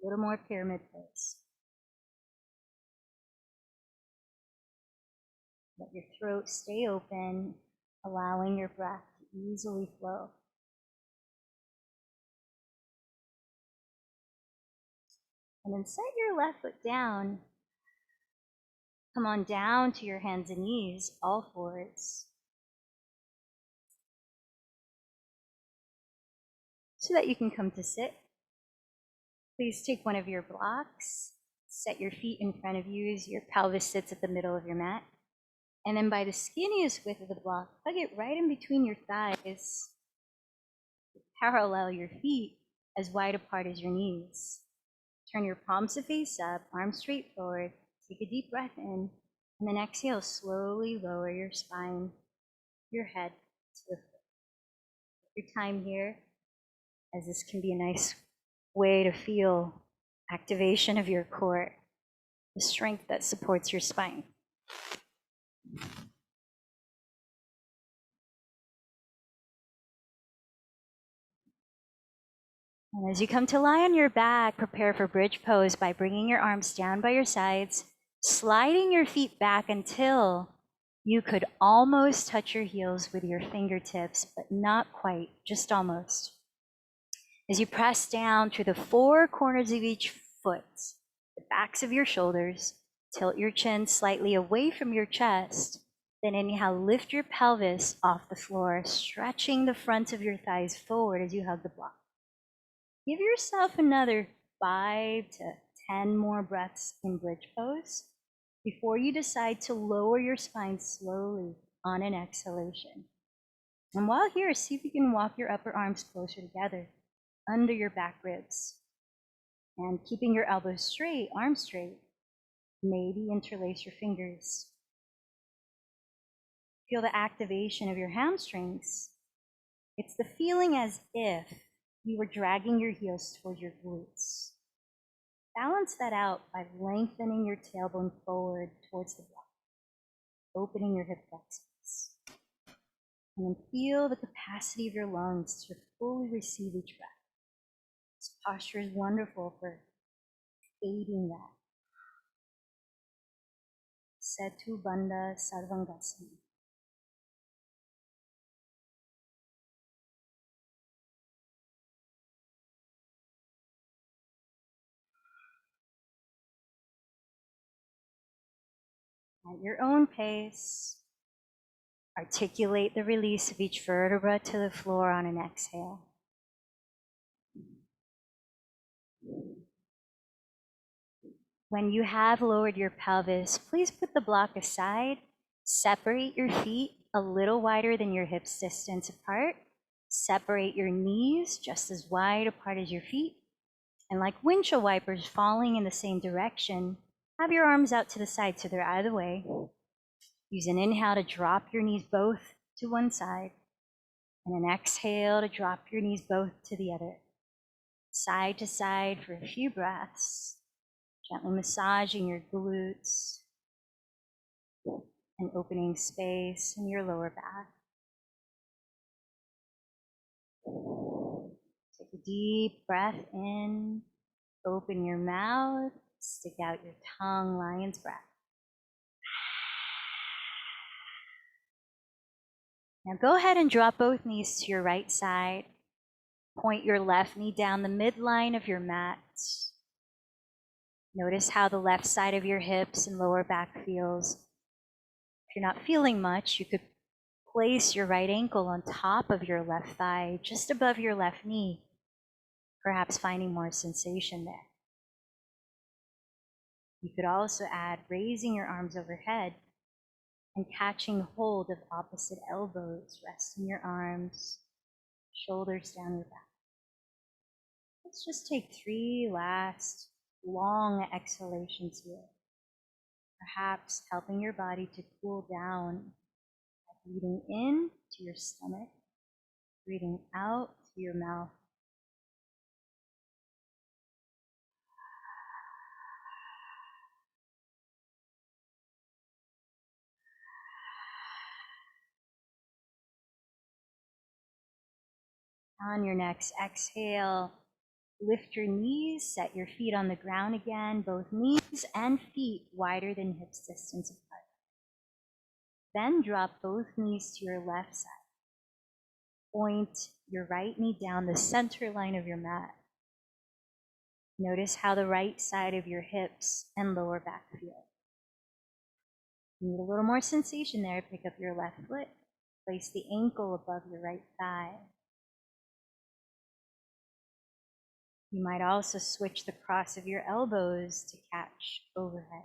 A little more pyramid pose. Let your throat stay open, allowing your breath to easily flow. And then set your left foot down. Come on down to your hands and knees, all fours. So that you can come to sit. Please take one of your blocks, set your feet in front of you as your pelvis sits at the middle of your mat. And then by the skinniest width of the block, hug it right in between your thighs. Parallel your feet as wide apart as your knees. Turn your palms to face up, arms straight forward. Take a deep breath in, and then exhale, slowly lower your spine, your head to the floor. Your time here, as this can be a nice way to feel activation of your core, the strength that supports your spine. And as you come to lie on your back, prepare for bridge pose by bringing your arms down by your sides, sliding your feet back until you could almost touch your heels with your fingertips, but not quite, just almost. As you press down through the 4 corners of each foot, the backs of your shoulders, tilt your chin slightly away from your chest, then inhale, lift your pelvis off the floor, stretching the front of your thighs forward as you hug the block. Give yourself another 5 to 10 more breaths in bridge pose before you decide to lower your spine slowly on an exhalation. And while here, see if you can walk your upper arms closer together under your back ribs. And keeping your elbows straight, arms straight, maybe interlace your fingers. Feel the activation of your hamstrings. It's the feeling as if you were dragging your heels toward your glutes. Balance that out by lengthening your tailbone forward towards the block, opening your hip flexors. And then feel the capacity of your lungs to fully receive each breath. This posture is wonderful for aiding that. Setu Bandha Sarvangasana. At your own pace, articulate the release of each vertebra to the floor on an exhale. When you have lowered your pelvis, please put the block aside, Separate your feet a little wider than your hips distance apart. Separate your knees just as wide apart as your feet. And like windshield wipers falling in the same direction, have your arms out to the side so they're out of the way. Use an inhale to drop your knees both to one side, and an exhale to drop your knees both to the other. Side to side for a few breaths, gently massaging your glutes and opening space in your lower back. Take a deep breath in, open your mouth, stick out your tongue, lion's breath. Now go ahead and drop both knees to your right side. Point your left knee down the midline of your mat. Notice how the left side of your hips and lower back feels. If you're not feeling much, you could place your right ankle on top of your left thigh, just above your left knee, perhaps finding more sensation there. You could also add raising your arms overhead and catching hold of opposite elbows, resting your arms, shoulders down your back. Let's just take 3 last long exhalations here, perhaps helping your body to cool down by breathing in to your stomach, breathing out to your mouth. On your next exhale, lift your knees, set your feet on the ground again, both knees and feet wider than hips distance apart. Then drop both knees to your left side. Point your right knee down the center line of your mat. Notice how the right side of your hips and lower back feel. You need a little more sensation there. Pick up your left foot. Place the ankle above your right thigh. You might also switch the cross of your elbows to catch overhead.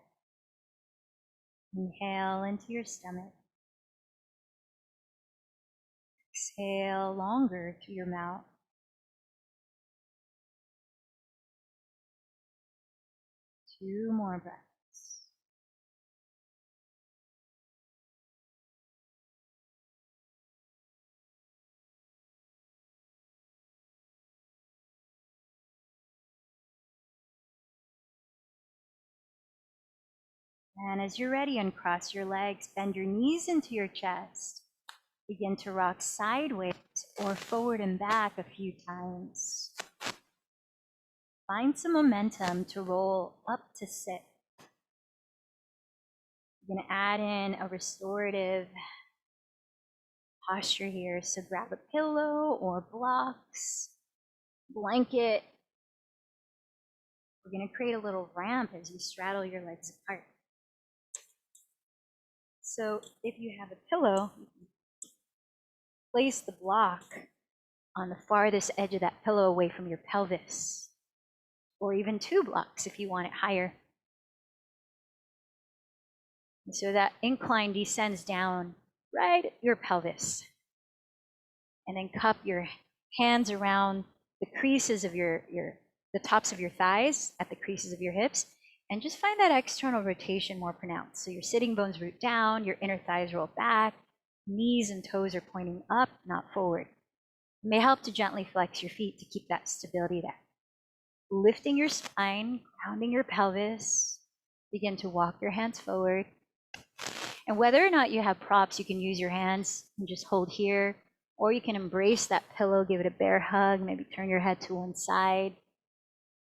Inhale into your stomach. Exhale longer through your mouth. Two more breaths. And as you're ready, uncross your legs, bend your knees into your chest. Begin to rock sideways or forward and back a few times. Find some momentum to roll up to sit. You're going to add in a restorative posture here. So grab a pillow or blocks, blanket. We're going to create a little ramp as you straddle your legs apart. So if you have a pillow, place the block on the farthest edge of that pillow away from your pelvis, or even 2 blocks if you want it higher. And so that incline descends down right at your pelvis. And then cup your hands around the creases of the tops of your thighs at the creases of your hips, and just find that external rotation more pronounced. So your sitting bones root down, your inner thighs roll back, knees and toes are pointing up, not forward. It may help to gently flex your feet to keep that stability there. Lifting your spine, grounding your pelvis, begin to walk your hands forward. And whether or not you have props, you can use your hands and just hold here, or you can embrace that pillow, give it a bear hug, maybe turn your head to one side.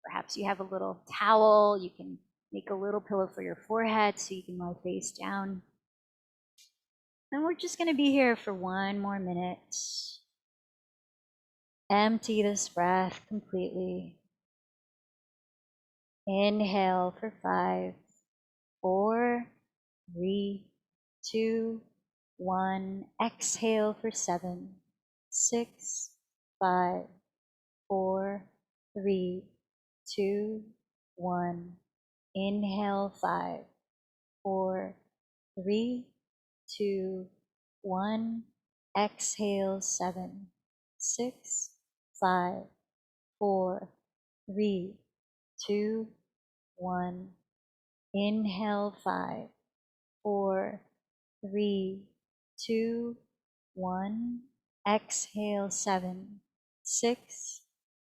Perhaps you have a little towel, you can make a little pillow for your forehead so you can lie face down. And we're just going to be here for 1 more minute. Empty this breath completely. Inhale for 5, 4, 3, 2, 1. Exhale for 7, 6, 5, 4, 3, 2, 1. Inhale 5, 4, 3, 2, 1. Exhale, 7, 6, 5, 4, 3, 2, 1. Inhale, 5, 4, 3, 2, 1. Exhale, 7, 6,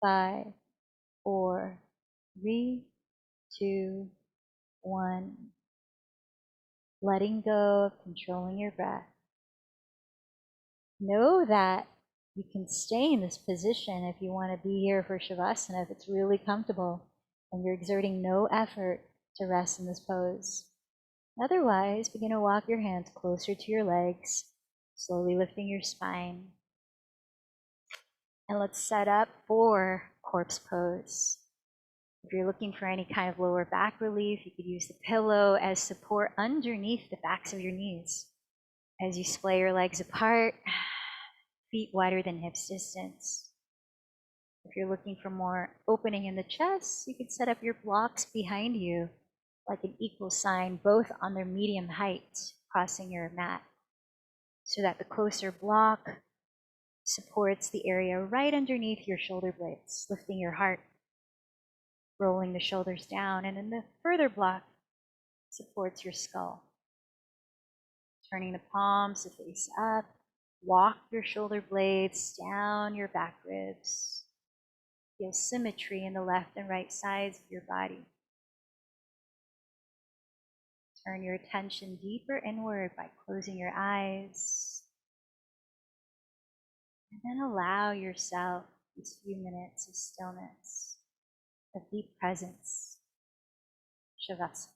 5, 4, 3, 2, 1. Letting go of controlling your breath. Know that you can stay in this position if you want to be here for Shavasana, if it's really comfortable and you're exerting no effort to rest in this pose. Otherwise, begin to walk your hands closer to your legs, slowly lifting your spine. And let's set up for corpse pose. If you're looking for any kind of lower back relief, you could use the pillow as support underneath the backs of your knees. As you splay your legs apart, feet wider than hips distance. If you're looking for more opening in the chest, you could set up your blocks behind you like an equal sign, both on their medium height, crossing your mat, so that the closer block supports the area right underneath your shoulder blades, lifting your heart, rolling the shoulders down, and then the further block supports your skull. Turning the palms to face up, walk your shoulder blades down your back ribs. Feel symmetry in the left and right sides of your body. Turn your attention deeper inward by closing your eyes. And then allow yourself these few minutes of stillness, of deep presence, Shavasana.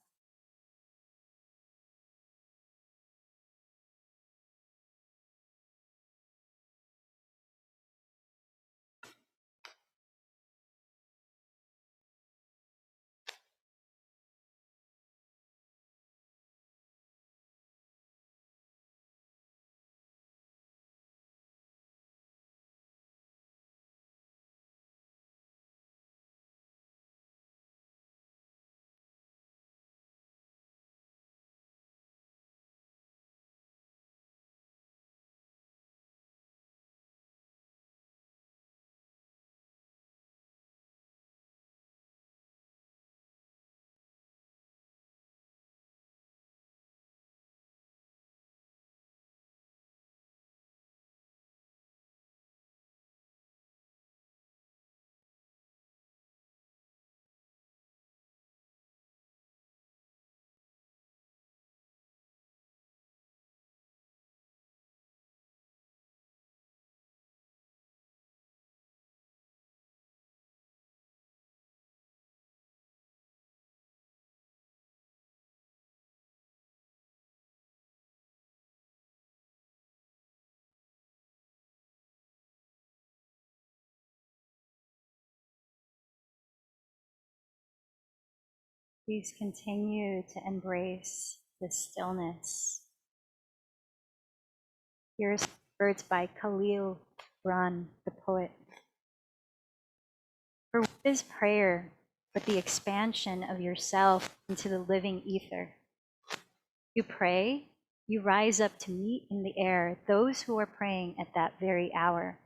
Please continue to embrace this stillness. Here's words by Khalil Gibran, the poet. For what is prayer but the expansion of yourself into the living ether? You pray, you rise up to meet in the air those who are praying at that very hour,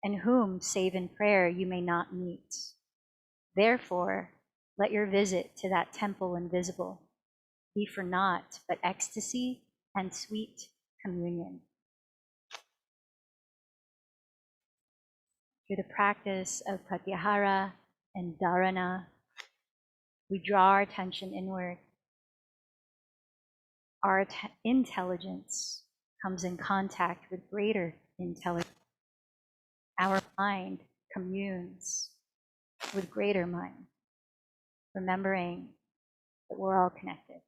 and whom, save in prayer, you may not meet. Therefore, let your visit to that temple invisible be for naught but ecstasy and sweet communion. Through the practice of pratyahara and dharana, we draw our attention inward. Our intelligence comes in contact with greater intelligence. Our mind communes with greater mind, remembering that we're all connected.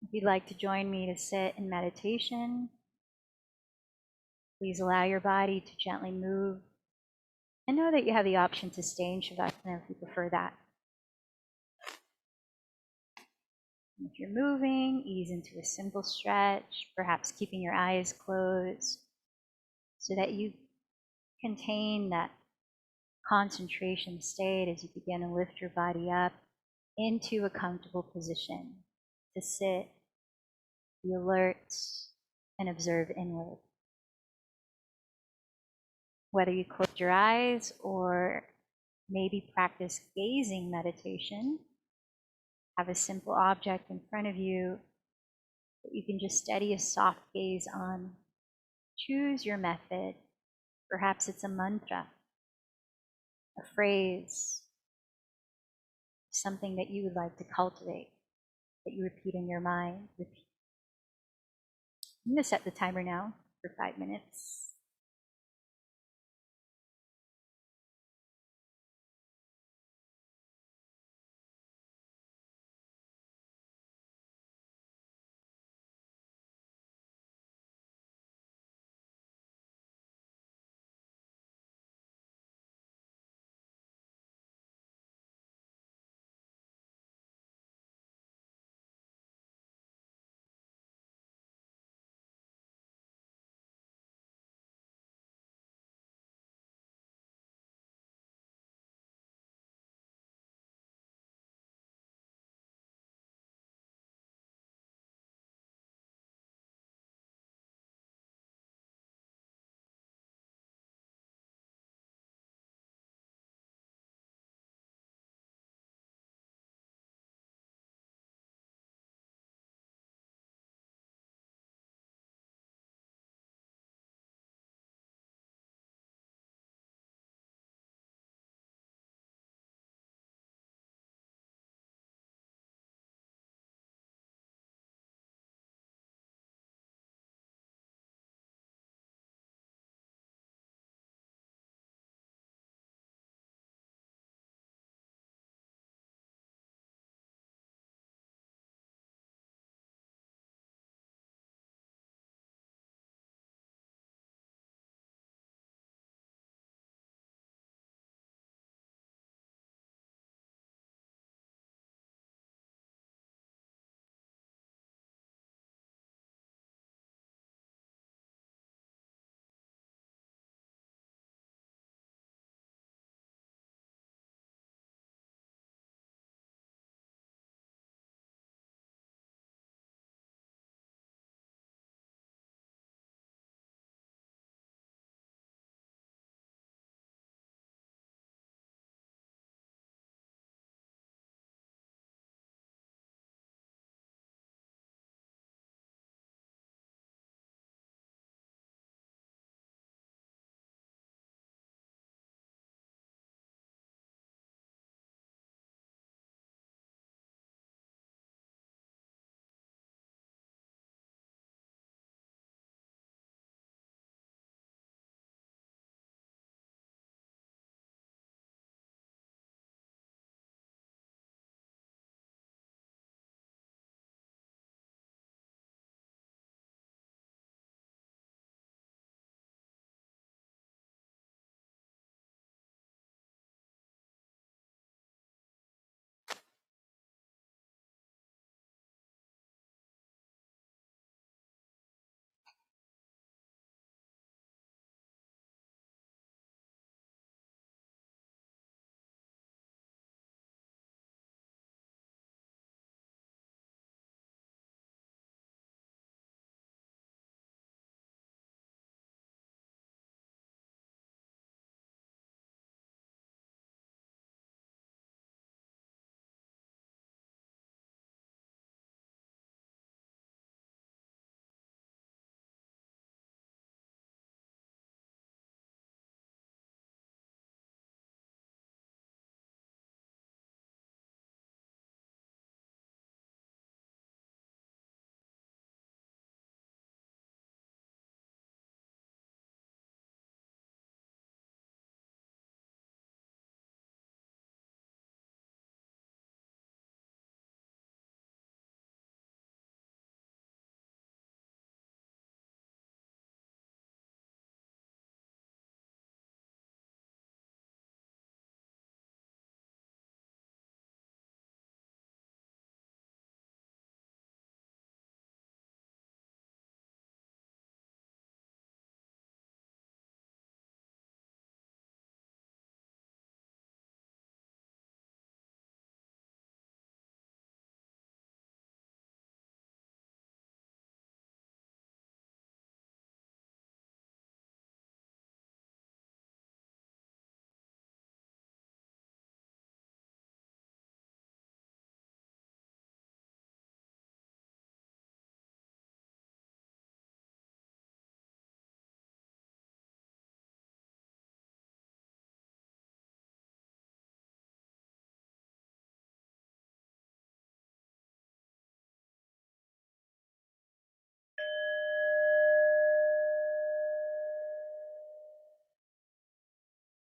If you'd like to join me to sit in meditation, please allow your body to gently move, and know that you have the option to stay in Shavasana if you prefer that. And if you're moving, ease into a simple stretch, perhaps keeping your eyes closed so that you contain that concentration state as you begin to lift your body up into a comfortable position to sit, be alert, and observe inward. Whether you close your eyes or maybe practice gazing meditation, have a simple object in front of you that you can just steady a soft gaze on. Choose your method. Perhaps it's a mantra, a phrase, something that you would like to cultivate, that you repeat in your mind. I'm going to set the timer now for 5 minutes.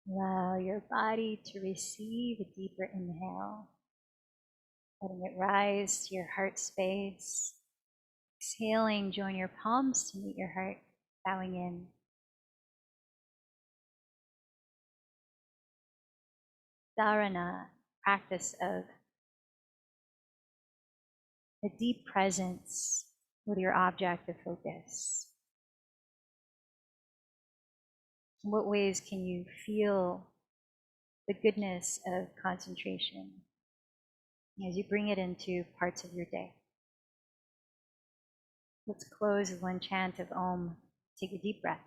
Allow your body to receive a deeper inhale, letting it rise to your heart space. Exhaling, join your palms to meet your heart, bowing in. Dharana, practice of a deep presence with your object of focus. In what ways can you feel the goodness of concentration as you bring it into parts of your day? Let's close with one chant of Om. Take a deep breath.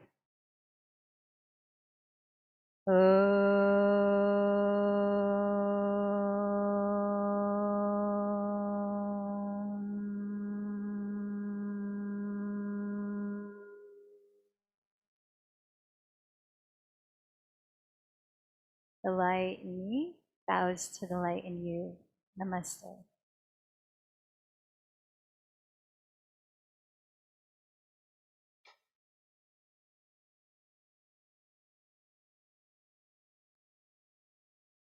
The light in me bows to the light in you. Namaste.